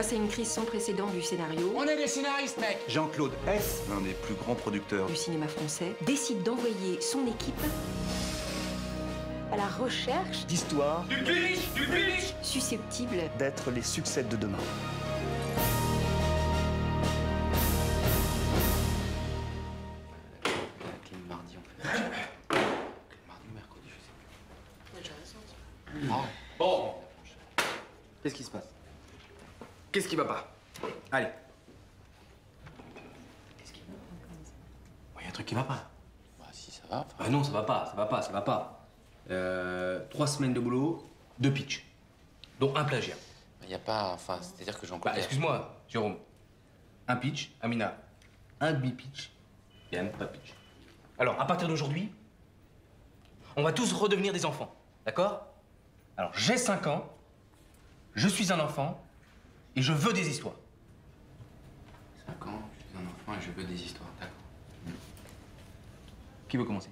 Face à une crise sans précédent du scénario, On est des scénaristes, mec. Jean-Claude Hess, l'un des plus grands producteurs du cinéma français, décide d'envoyer son équipe à la recherche d'histoire Du public susceptible d'être les succès de demain. Quel mardi on fait? Quel mardi ou mercredi, je sais plus. Ah, bon. Qu'est-ce qui se passe? Qu'est-ce qui va pas? Allez. Qu'est-ce qui va pas? Il y a un truc qui va pas. Bah si, ça va. Ah non, ça va pas. 3 semaines de boulot, 2 pitchs, dont un plagiat. Il n'y a pas... Enfin, c'est-à-dire que Jean-Claude... Bah, excuse-moi, Jérôme. Un pitch, Amina. Un demi-pitch, Yann, pas de pitch. Alors, à partir d'aujourd'hui, on va tous redevenir des enfants, d'accord? Alors, j'ai 5 ans, je suis un enfant, et je veux des histoires. 5 ans, je suis un enfant et je veux des histoires, d'accord. Qui veut commencer?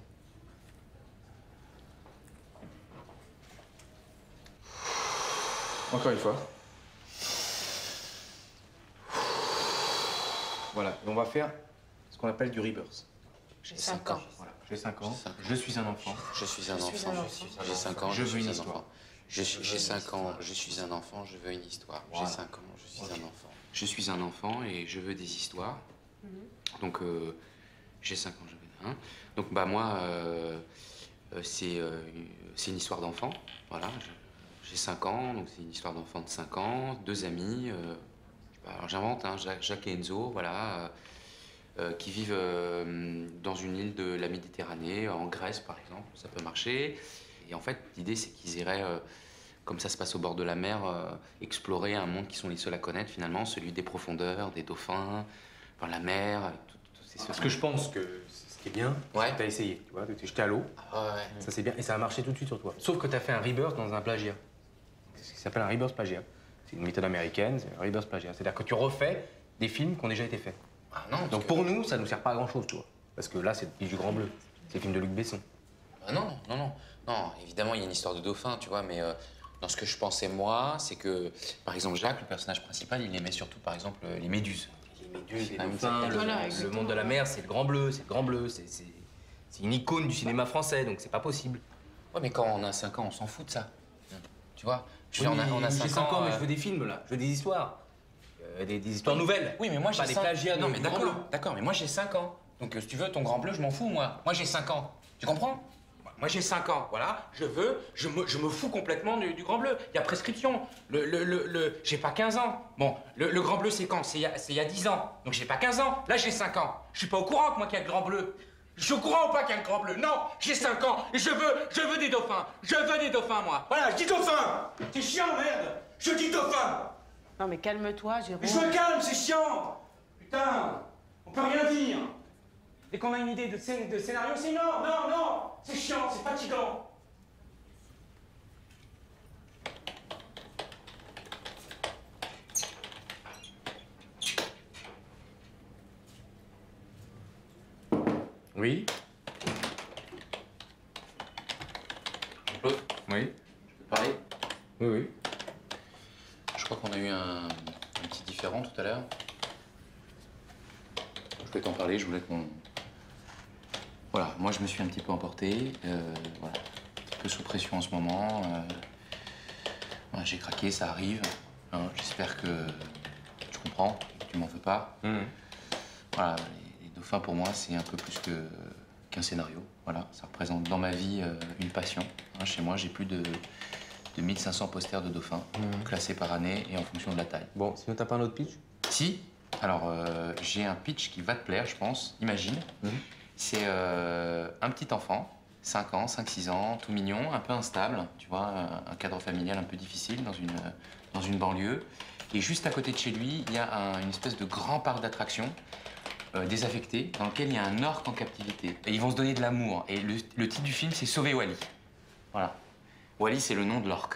Encore une fois. Voilà, et on va faire ce qu'on appelle du rebirth. J'ai 5 ans. Voilà, j'ai 5 ans, je suis un enfant. Je suis un enfant. J'ai 5 ans, Je veux une suis un histoire. enfant. J'ai 5 ans, je suis un enfant, je veux une histoire. Voilà. J'ai 5 ans, je suis un enfant. Je suis un enfant et je veux des histoires. Donc, j'ai 5 ans, je veux... Hein. Donc, bah, moi, c'est une histoire d'enfant. Voilà, j'ai 5 ans, donc c'est une histoire d'enfant de 5 ans, 2 amis. Je sais pas, alors j'invente, hein, Jacques et Enzo, voilà, qui vivent dans une île de la Méditerranée, en Grèce, par exemple. Ça peut marcher. Et en fait, l'idée, c'est qu'ils iraient, comme ça se passe au bord de la mer, explorer un monde qui sont les seuls à connaître, finalement, celui des profondeurs, des dauphins, enfin, la mer, avec tout ces... Parce que je pense que ce qui est bien, Ouais. c'est que t'as essayé, tu vois, t'es jeté à l'eau, Ah ouais. ça c'est bien, et ça a marché tout de suite sur toi. Sauf que t'as fait un rebirth dans un plagiat. C'est ce qui s'appelle un rebirth plagiat. C'est une méthode américaine, c'est un rebirth plagiat. C'est-à-dire que tu refais des films qui ont déjà été faits. Ah non, parce Donc que- pour nous, ça nous sert pas à grand-chose, tu vois. Parce que là, c'est du Grand Bleu. C'est le film de Luc Besson. Ah non, non, non. Non, évidemment, il y a une histoire de dauphin, tu vois, mais dans ce que je pensais, moi, c'est que, par exemple, Jacques, le personnage principal, il aimait surtout, par exemple, les méduses. Les méduses, les dauphins, le monde de la mer, c'est le Grand Bleu, c'est le Grand Bleu, c'est une icône du cinéma français, donc c'est pas possible. Ouais, mais quand on a 5 ans, on s'en fout de ça. Tu vois? Oui, On a 5 j'ai 5 ans, mais euh, je veux des films, là. Je veux des histoires. Des histoires nouvelles. Oui, mais moi, j'ai Pas des 5 plagiats Non, de mais Grand d'accord, Bleu. d'accord, mais moi, j'ai 5 ans. Donc, si tu veux, ton Grand Bleu, je m'en fous, moi. Moi, j'ai 5 ans. Tu comprends? Moi, j'ai 5 ans, voilà. Je me fous complètement du Grand Bleu. Il y a prescription. J'ai pas 15 ans. Bon, le Grand Bleu, c'est quand? C'est il y a 10 ans. Donc, j'ai pas 15 ans. Là, j'ai 5 ans. Je suis pas au courant que moi, qu'il y a le Grand Bleu. Je suis au courant ou pas qu'il y a le Grand Bleu? Non, j'ai 5 ans et je veux des dauphins. Je veux des dauphins, moi. Voilà, je dis dauphin. C'est chiant, merde. Je dis dauphin. Non mais calme-toi, Jérôme. Mais je me calme, c'est chiant. Putain, on peut rien dire. Dès qu'on a une idée de scénario, c'est non, non, non. C'est chiant, c'est fatigant. Oui. Claude, Oui. pareil. Oui, oui. Je crois qu'on a eu un petit différend tout à l'heure. Je voulais t'en parler, je voulais qu'on... Voilà, moi je me suis un petit peu emporté, voilà, un peu sous pression en ce moment. Voilà, j'ai craqué, ça arrive. Hein, j'espère que tu comprends, que tu m'en veux pas. Voilà, les dauphins pour moi c'est un peu plus qu'un scénario. Voilà, ça représente dans ma vie une passion. Hein, chez moi j'ai plus de 1500 posters de dauphins, classés par année et en fonction de la taille. Bon, sinon t'as pas un autre pitch? Si, alors j'ai un pitch qui va te plaire, je pense. Imagine, c'est un petit enfant, 5 ans, 5-6 ans, tout mignon, un peu instable, tu vois, un cadre familial un peu difficile dans une banlieue. Et juste à côté de chez lui, il y a une espèce de grand parc d'attractions désaffecté dans lequel il y a un orque en captivité. Et ils vont se donner de l'amour. Et le titre du film, c'est Sauver Wally. Voilà. Wally, c'est le nom de l'orque.